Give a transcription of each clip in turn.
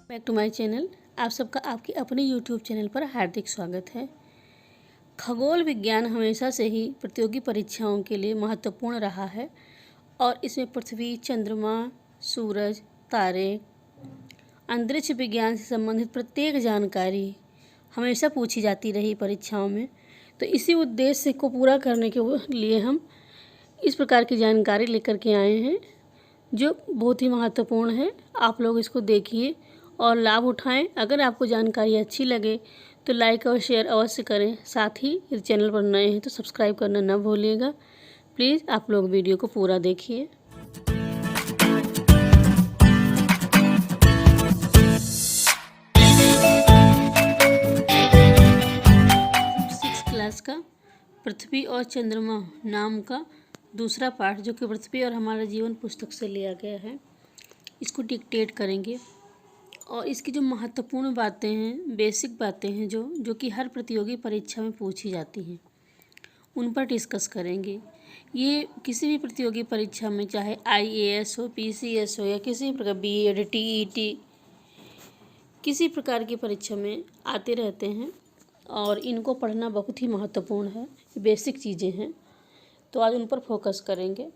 Back to my channel. आप सबका आपके अपने YouTube चैनल पर हार्दिक स्वागत है। खगोल विज्ञान हमेशा से ही प्रतियोगी परीक्षाओं के लिए महत्वपूर्ण रहा है और इसमें पृथ्वी, चंद्रमा, सूरज, तारे, अंतरिक्ष विज्ञान से संबंधित प्रत्येक जानकारी हमेशा पूछी जाती रही परीक्षाओं में। तो इसी उद्देश्य को पूरा करने के लिए हम इस प्रकार की जानकारी लेकर के आए हैं जो बहुत ही महत्वपूर्ण है। आप लोग इसको देखिए और लाभ उठाएं। अगर आपको जानकारी अच्छी लगे तो लाइक और शेयर अवश्य करें। साथ ही इस चैनल पर नए हैं तो सब्सक्राइब करना न भूलिएगा। प्लीज़ आप लोग वीडियो को पूरा देखिए। 6 क्लास का पृथ्वी और चंद्रमा नाम का दूसरा पाठ जो कि पृथ्वी और हमारा जीवन पुस्तक से लिया गया है, इसको डिक्टेट करेंगे और इसकी जो महत्वपूर्ण बातें हैं, बेसिक बातें हैं जो कि हर प्रतियोगी परीक्षा में पूछी जाती हैं, उन पर डिस्कस करेंगे। ये किसी भी प्रतियोगी परीक्षा में, चाहे IAS हो, PCS हो या किसी प्रकार BEd, TET, किसी प्रकार की परीक्षा में आते रहते हैं और इनको पढ़ना बहुत ही महत्वपूर्ण है। बेसिक चीज़ें हैं तो आज उन पर फोकस करेंगे।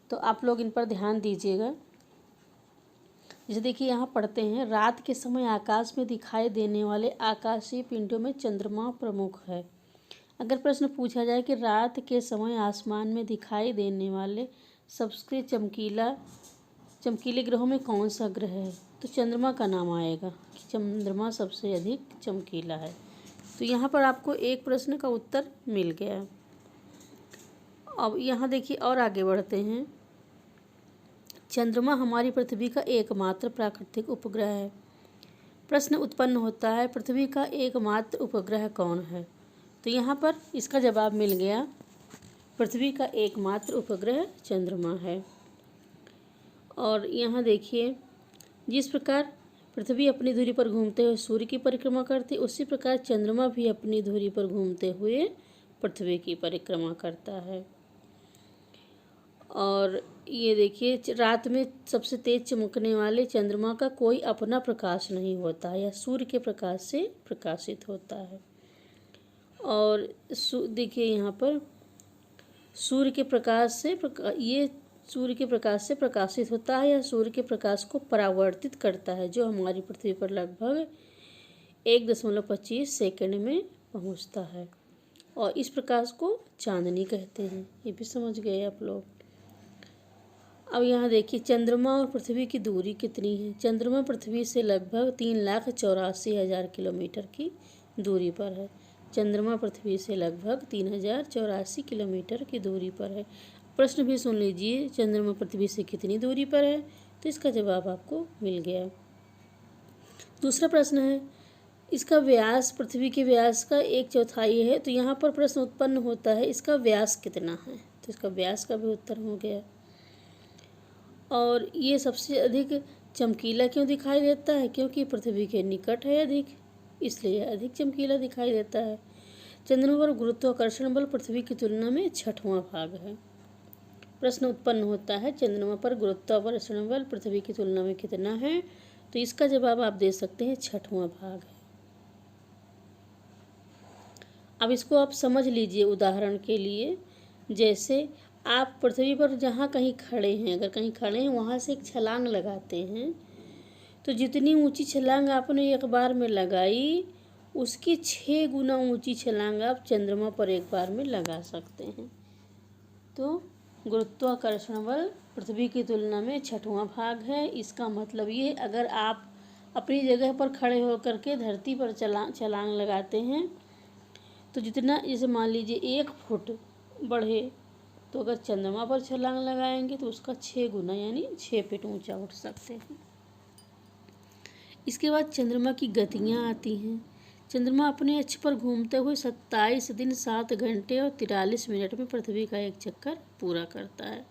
तो आप लोग इन पर ध्यान दीजिएगा। जैसे देखिए यहाँ पढ़ते हैं, रात के समय आकाश में दिखाई देने वाले आकाशीय पिंडों में चंद्रमा प्रमुख है। अगर प्रश्न पूछा जाए कि रात के समय आसमान में दिखाई देने वाले सबसे चमकीले ग्रहों में कौन सा ग्रह है, तो चंद्रमा का नाम आएगा कि चंद्रमा सबसे अधिक चमकीला है। तो यहाँ पर आपको एक प्रश्न का उत्तर मिल गया। अब यहाँ देखिए और आगे बढ़ते हैं। चंद्रमा हमारी पृथ्वी का एकमात्र प्राकृतिक उपग्रह है। प्रश्न उत्पन्न होता है, पृथ्वी का एकमात्र उपग्रह कौन है? तो यहाँ पर इसका जवाब मिल गया, पृथ्वी का एकमात्र उपग्रह चंद्रमा है। और यहाँ देखिए, जिस प्रकार पृथ्वी अपनी धुरी पर घूमते हुए सूर्य की परिक्रमा करती, उसी प्रकार चंद्रमा भी अपनी धुरी पर घूमते हुए पृथ्वी की परिक्रमा करता है। और ये देखिए, रात में सबसे तेज चमकने वाले चंद्रमा का कोई अपना प्रकाश नहीं होता, यह सूर्य के प्रकाश से प्रकाशित होता है। और देखिए यहाँ पर सूर्य के प्रकाश से प्रकाशित होता है, या सूर्य के प्रकाश को परावर्तित करता है, जो हमारी पृथ्वी पर लगभग 1.25 सेकंड में पहुंचता है। और इस प्रकाश को चांदनी कहते हैं। ये भी समझ गए आप लोग। अब यहाँ देखिए, चंद्रमा और पृथ्वी की दूरी कितनी है। चंद्रमा पृथ्वी से लगभग 3,84,000 किलोमीटर की दूरी पर है। चंद्रमा पृथ्वी से लगभग 3,084 किलोमीटर की दूरी पर है। प्रश्न भी सुन लीजिए, चंद्रमा पृथ्वी से कितनी दूरी पर है, तो इसका जवाब आपको मिल गया। दूसरा प्रश्न है, इसका व्यास पृथ्वी के व्यास का 1/4 है। तो यहाँ पर प्रश्न उत्पन्न होता है, इसका व्यास कितना है, तो इसका व्यास का भी उत्तर हो गया। और ये सबसे अधिक चमकीला क्यों दिखाई देता है? क्योंकि पृथ्वी के निकट है अधिक, इसलिए अधिक चमकीला दिखाई देता है। चंद्रमा पर गुरुत्वाकर्षण बल पृथ्वी की तुलना में 6वां भाग है। प्रश्न उत्पन्न होता है, चंद्रमा पर गुरुत्वाकर्षण बल पृथ्वी की तुलना में कितना है, तो इसका जवाब आप दे सकते हैं 6वां भाग है। अब इसको आप समझ लीजिए उदाहरण के लिए। जैसे आप पृथ्वी पर जहाँ कहीं खड़े हैं, अगर कहीं खड़े हैं वहाँ से एक छलांग लगाते हैं, तो जितनी ऊंची छलांग आपने एक बार में लगाई, उसकी 6 गुना ऊंची छलांग आप चंद्रमा पर एक बार में लगा सकते हैं। तो गुरुत्वाकर्षण बल पृथ्वी की तुलना में 6वां भाग है। इसका मतलब ये, अगर आप अपनी जगह पर खड़े होकर के धरती पर छलांग लगाते हैं, तो जितना, जैसे मान लीजिए 1 फुट बढ़े, तो अगर चंद्रमा पर छलांग लगाएंगे तो उसका 6 गुना यानी 6 फीट ऊंचा उठ सकते हैं। इसके बाद चंद्रमा की गतियाँ आती हैं। चंद्रमा अपने अक्ष पर घूमते हुए 27 दिन 7 घंटे और 43 मिनट में पृथ्वी का एक चक्कर पूरा करता है।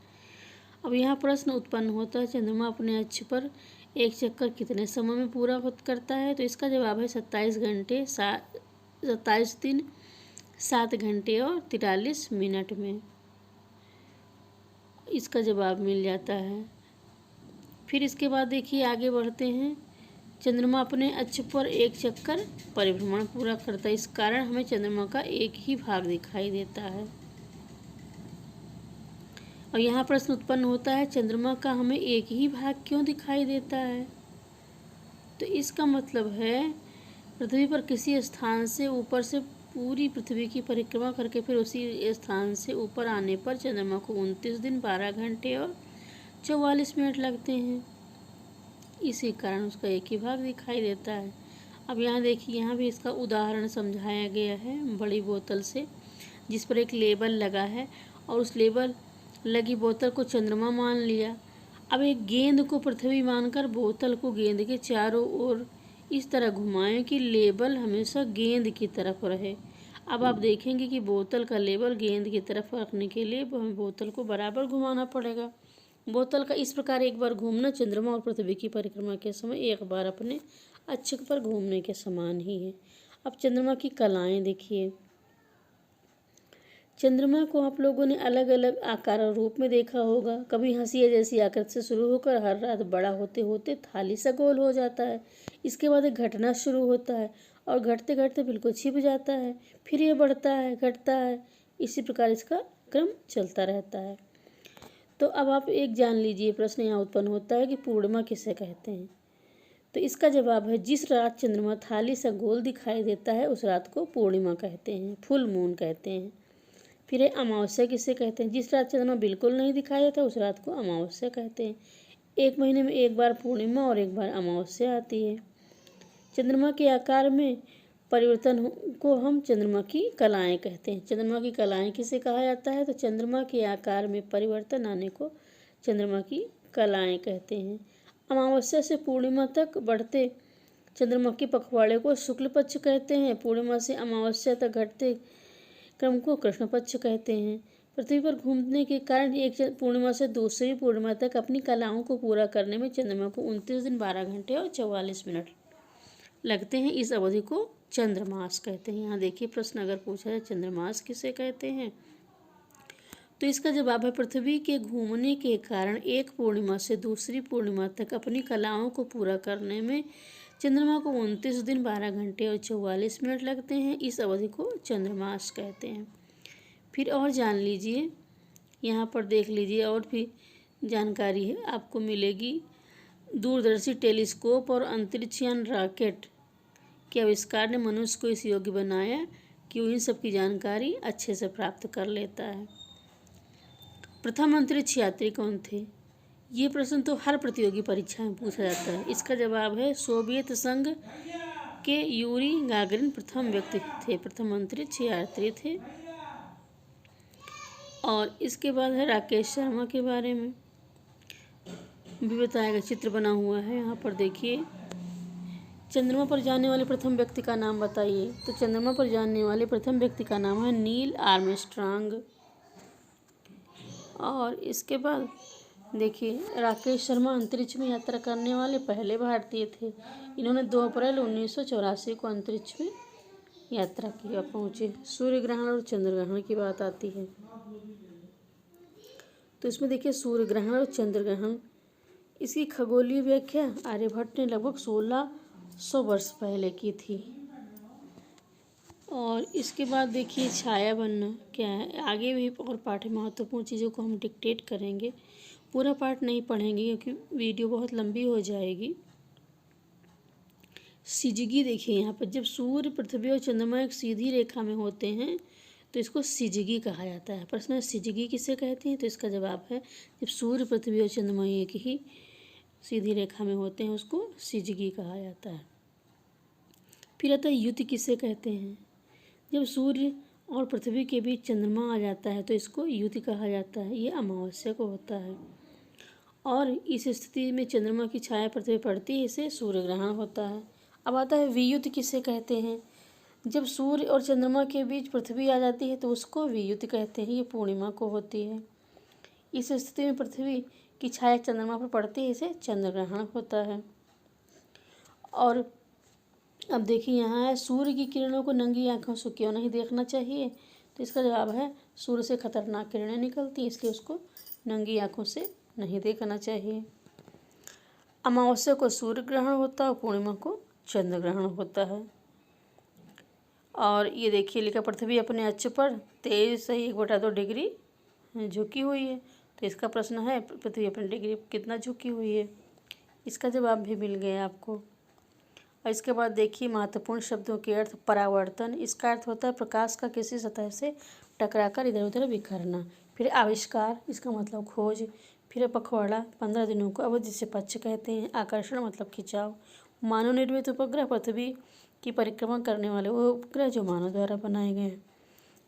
अब यहाँ प्रश्न उत्पन्न होता है, चंद्रमा अपने अक्ष पर एक चक्कर कितने समय में पूरा करता है, तो इसका जवाब है 27 दिन 7 घंटे और 43 मिनट में। इसका जवाब मिल जाता है। फिर इसके बाद देखिए आगे बढ़ते हैं। चंद्रमा अपने अक्ष पर एक चक्कर परिभ्रमण पूरा करता है, इस कारण हमें चंद्रमा का एक ही भाग दिखाई देता है। और यहाँ प्रश्न उत्पन्न होता है, चंद्रमा का हमें एक ही भाग क्यों दिखाई देता है? तो इसका मतलब है पृथ्वी पर किसी स्थान से ऊपर से पूरी पृथ्वी की परिक्रमा करके फिर उसी स्थान से ऊपर आने पर चंद्रमा को 29 दिन 12 घंटे और 44 मिनट लगते हैं। इसी कारण उसका एक ही भाग दिखाई देता है। अब यहाँ देखिए, यहाँ भी इसका उदाहरण समझाया गया है बड़ी बोतल से, जिस पर एक लेबल लगा है और उस लेबल लगी बोतल को चंद्रमा मान लिया। अब एक गेंद को पृथ्वी मानकर बोतल को गेंद के चारों ओर इस तरह घुमाएं कि लेबल हमेशा गेंद की तरफ रहे। अब आप देखेंगे कि बोतल का लेबल गेंद की तरफ रखने के लिए हमें बोतल को बराबर घुमाना पड़ेगा। बोतल का इस प्रकार एक बार घूमना चंद्रमा और पृथ्वी की परिक्रमा के समय एक बार अपने अक्ष पर घूमने के समान ही है। अब चंद्रमा की कलाएं देखिए। चंद्रमा को आप लोगों ने अलग अलग आकार और रूप में देखा होगा। कभी हंसिया जैसी आकृति से शुरू होकर हर रात बड़ा होते होते थाली सा गोल हो जाता है। इसके बाद एक घटना शुरू होता है और घटते घटते बिल्कुल छिप जाता है। फिर ये बढ़ता है, घटता है, इसी प्रकार इसका क्रम चलता रहता है। तो अब आप एक जान लीजिए, प्रश्न यहाँ उत्पन्न होता है कि पूर्णिमा किसे कहते हैं? तो इसका जवाब है, जिस रात चंद्रमा थाली सा गोल दिखाई देता है उस रात को पूर्णिमा कहते हैं, फुल मून कहते हैं। फिर है अमावस्या किसे कहते हैं? जिस रात चंद्रमा बिल्कुल नहीं दिखाई देता उस रात को अमावस्या कहते हैं। एक महीने में एक बार पूर्णिमा और एक बार अमावस्या आती है। चंद्रमा के आकार में परिवर्तन को हम चंद्रमा की कलाएं कहते हैं। चंद्रमा की कलाएं किसे कहा जाता है? तो चंद्रमा के आकार में परिवर्तन आने को चंद्रमा की कलाएं कहते हैं। अमावस्या से पूर्णिमा तक बढ़ते चंद्रमा के पखवाड़े को शुक्ल पक्ष कहते हैं। पूर्णिमा से अमावस्या तक घटते क्रम को कृष्ण पक्ष कहते हैं। पृथ्वी पर घूमने के कारण एक पूर्णिमा से दूसरी पूर्णिमा तक अपनी कलाओं को पूरा करने में चंद्रमा को 29 दिन 12 घंटे और 44 मिनट लगते हैं। इस अवधि को चंद्रमास कहते हैं। यहाँ देखिए, प्रश्न अगर पूछा जाए चंद्रमास किसे कहते हैं, तो इसका जवाब है, पृथ्वी के घूमने के कारण एक पूर्णिमा से दूसरी पूर्णिमा तक अपनी कलाओं को पूरा करने में चंद्रमा को 29 दिन 12 घंटे और 44 मिनट लगते हैं। इस अवधि को चंद्रमास कहते हैं। फिर और जान लीजिए, यहाँ पर देख लीजिए, और भी जानकारी है आपको मिलेगी। दूरदर्शी टेलीस्कोप और अंतरिक्षयान रॉकेट के आविष्कार ने मनुष्य को इस योग्य बनाया कि वो इन सब की जानकारी अच्छे से प्राप्त कर लेता है। प्रथम अंतरिक्ष यात्री कौन थे? ये प्रश्न तो हर प्रतियोगी परीक्षा में पूछा जाता है। इसका जवाब है, सोवियत संघ के यूरी गागरिन प्रथम व्यक्ति थे, प्रथम अंतरिक्ष यात्री थे। और इसके बाद है राकेश शर्मा के बारे में भी बताएगा, चित्र बना हुआ है यहाँ पर देखिए। चंद्रमा पर जाने वाले प्रथम व्यक्ति का नाम बताइए। तो चंद्रमा पर जाने वाले प्रथम व्यक्ति का नाम है नील आर्मस्ट्रांग। और इसके बाद देखिए, राकेश शर्मा अंतरिक्ष में यात्रा करने वाले पहले भारतीय थे। इन्होंने 2 अप्रैल 1984 को अंतरिक्ष में यात्रा की और पहुँचे। सूर्य ग्रहण और चंद्र ग्रहण की बात आती है, तो इसमें देखिए सूर्य ग्रहण और चंद्र ग्रहण, इसकी खगोलीय व्याख्या आर्यभट्ट ने लगभग 1600 वर्ष पहले की थी। और इसके बाद देखिए छाया बनना क्या है। आगे भी और पाठ महत्वपूर्ण चीज़ों को हम डिक्टेट करेंगे, पूरा पाठ नहीं पढ़ेंगे क्योंकि वीडियो बहुत लंबी हो जाएगी। सिजगी देखिए, यहाँ पर जब सूर्य, पृथ्वी और चंद्रमा एक सीधी रेखा में होते हैं तो इसको सिजगी कहा जाता है। प्रश्न है, सिजगी किसे कहते हैं? तो इसका जवाब है, जब सूर्य, पृथ्वी और चंद्रमा एक ही सीधी रेखा में होते हैं उसको सिजगी कहा जाता है। फिर आता है युति किसे कहते हैं? जब सूर्य और पृथ्वी के बीच चंद्रमा आ जाता है तो इसको युति कहा जाता है। ये अमावस्या को होता है और इस स्थिति में चंद्रमा की छाया पृथ्वी पड़ती है, इसे सूर्य ग्रहण होता है। अब आता है वियुति किसे कहते हैं? जब सूर्य और चंद्रमा के बीच पृथ्वी आ जाती है तो उसको वियुति कहते हैं। ये पूर्णिमा को होती है। इस स्थिति में पृथ्वी की छाया चंद्रमा पर पड़ती है, इसे चंद्र ग्रहण होता है। और अब देखिए यहाँ है, सूर्य की किरणों को नंगी आंखों से क्यों नहीं देखना चाहिए? तो इसका जवाब है, सूर्य से खतरनाक किरणें निकलती हैं, इसलिए उसको नंगी आंखों से नहीं देखना चाहिए। अमावस्या को सूर्य ग्रहण होता है और पूर्णिमा को चंद्र ग्रहण होता है। और ये देखिए लिखा, पृथ्वी अपने अक्ष पर 23.1/2 डिग्री झुकी हुई है। तो इसका प्रश्न है पृथ्वी अपनी डिग्री कितना झुकी हुई है। इसका जवाब भी मिल गया आपको। और इसके बाद देखिए महत्वपूर्ण शब्दों के अर्थ। परावर्तन, इसका अर्थ होता है प्रकाश का किसी सतह से टकराकर इधर उधर बिखरना। फिर आविष्कार, इसका मतलब खोज। फिर पखवाड़ा, 15 दिनों को अवधि से पक्ष कहते हैं। आकर्षण मतलब खिंचाव। मानव निर्मित उपग्रह, पृथ्वी की परिक्रमा करने वाले वो उपग्रह जो मानव द्वारा बनाए गए हैं।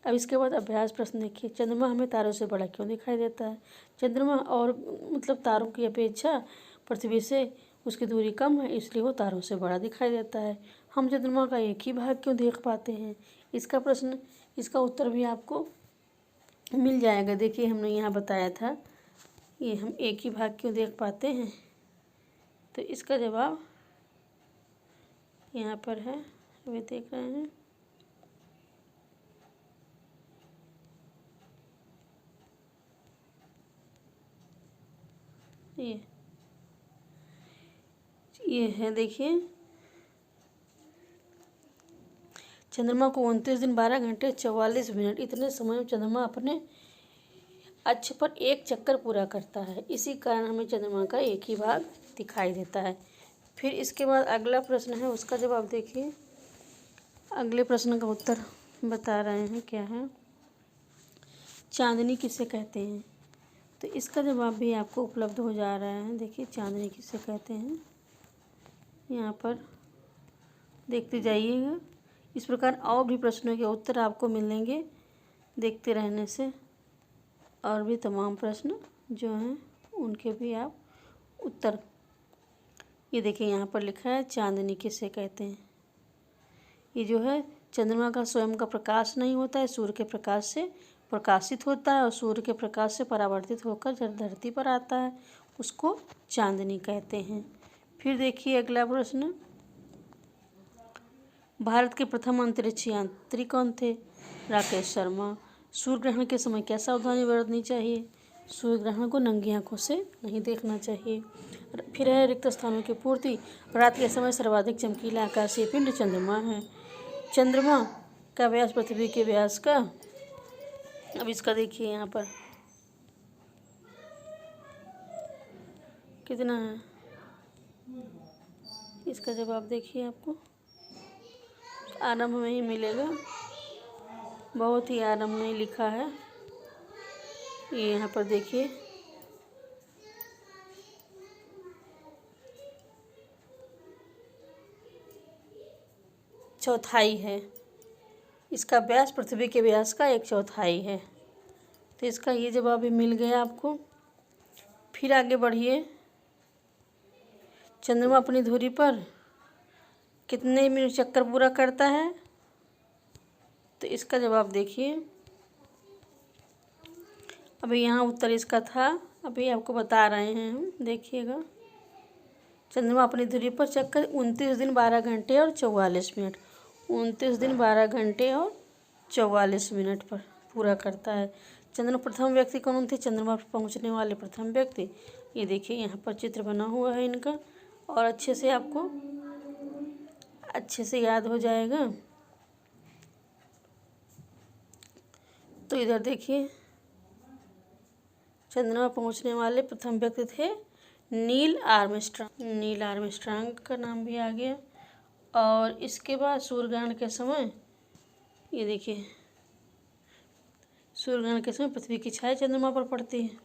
अब इसके बाद अभ्यास प्रश्न देखिए, चंद्रमा हमें तारों से बड़ा क्यों दिखाई देता है। चंद्रमा और मतलब तारों की अपेक्षा पृथ्वी से उसकी दूरी कम है, इसलिए वो तारों से बड़ा दिखाई देता है। हम चंद्रमा का एक ही भाग क्यों देख पाते हैं। इसका प्रश्न, इसका उत्तर भी आपको मिल जाएगा। देखिए हमने यहाँ बताया था, ये हम एक ही भाग क्यों देख पाते हैं। तो इसका जवाब यहाँ पर है, अभी देख रहे हैं। ये है देखिए, चंद्रमा को 29 दिन 12 घंटे 44 मिनट इतने समय में चंद्रमा अपने अक्ष पर एक चक्कर पूरा करता है। इसी कारण हमें चंद्रमा का एक ही भाग दिखाई देता है। फिर इसके बाद अगला प्रश्न है, उसका जवाब देखिए। अगले प्रश्न का उत्तर बता रहे हैं क्या है। चांदनी किसे कहते हैं। तो इसका जवाब भी आपको उपलब्ध हो जा रहा है। देखिए चांदनी किसे कहते हैं, यहाँ पर देखते जाइएगा। इस प्रकार और भी प्रश्नों के उत्तर आपको मिलेंगे देखते रहने से। और भी तमाम प्रश्न जो हैं उनके भी आप उत्तर, ये देखिए यहाँ पर लिखा है चांदनी किसे कहते हैं। ये जो है चंद्रमा का स्वयं का प्रकाश नहीं होता है, सूर्य के प्रकाश से प्रकाशित होता है और सूर्य के प्रकाश से परावर्तित होकर जब धरती पर आता है उसको चांदनी कहते हैं। फिर देखिए अगला प्रश्न, भारत के प्रथम अंतरिक्ष यात्री कौन थे। राकेश शर्मा। सूर्य ग्रहण के समय क्या सावधानी बरतनी चाहिए। सूर्य ग्रहण को नंगी आंखों से नहीं देखना चाहिए। फिर है रिक्त स्थानों की पूर्ति। रात के समय सर्वाधिक चमकीला आकाशीय पिंड चंद्रमा है। चंद्रमा का व्यास पृथ्वी के व्यास का, अब इसका देखिए यहाँ पर कितना है। इसका जवाब देखिए आपको आरंभ में ही मिलेगा, बहुत ही आरंभ में लिखा है। ये यहाँ पर देखिए चौथाई है। इसका व्यास पृथ्वी के व्यास का 1/4 है। तो इसका ये जवाब भी मिल गया आपको। फिर आगे बढ़िए, चंद्रमा अपनी धुरी पर कितने मिनट चक्कर पूरा करता है। तो इसका जवाब देखिए, अभी यहाँ उत्तर इसका था, अभी आपको बता रहे हैं हम, देखिएगा। चंद्रमा अपनी धुरी पर चक्कर 29 दिन 12 घंटे और 44 मिनट 29 दिन 12 घंटे और 44 मिनट पर पूरा करता है। चंद्रमा प्रथम व्यक्ति कौन थे। चंद्रमा पर पहुँचने वाले प्रथम व्यक्ति, ये देखिए यहाँ पर चित्र बना हुआ है इनका, और अच्छे से आपको अच्छे से याद हो जाएगा। तो इधर देखिए, चंद्रमा पहुंचने वाले प्रथम व्यक्ति थे नील आर्मस्ट्रांग। नील आर्मस्ट्रांग का नाम भी आ गया। और इसके बाद सूर्य ग्रहण के समय, ये देखिए सूर्य ग्रहण के समय पृथ्वी की छाया चंद्रमा पर पड़ती है।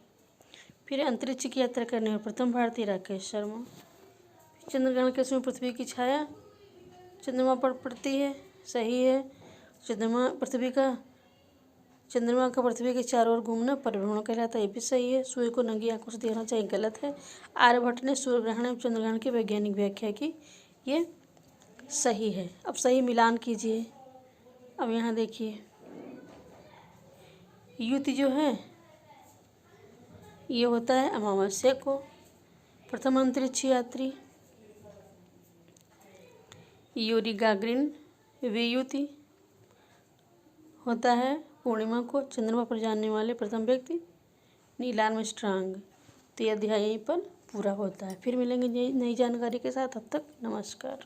फिर अंतरिक्ष की यात्रा करने वाले प्रथम भारतीय राकेश शर्मा। चंद्रग्रहण के समय पृथ्वी की छाया चंद्रमा पर पड़ती है, सही है। चंद्रमा का पृथ्वी के चारों ओर घूमना परिभ्रमण कहलाता है, ये भी सही है। सूर्य को नंगी आंखों से देखना चाहिए, गलत है। आर्यभट्ट ने सूर्य ग्रहण एवं चंद्रग्रहण की वैज्ञानिक व्याख्या की, ये सही है। अब सही मिलान कीजिए। अब यहाँ देखिए, युति जो है ये होता है अमावस्या को। प्रथम अंतरिक्ष यात्री यूरी गागरिन। वियुति होता है पूर्णिमा को। चंद्रमा पर जाने वाले प्रथम व्यक्ति नील आर्मस्ट्रांग। तो ये अध्याय यहीं पर पूरा होता है। फिर मिलेंगे नई जानकारी के साथ। तब तक नमस्कार।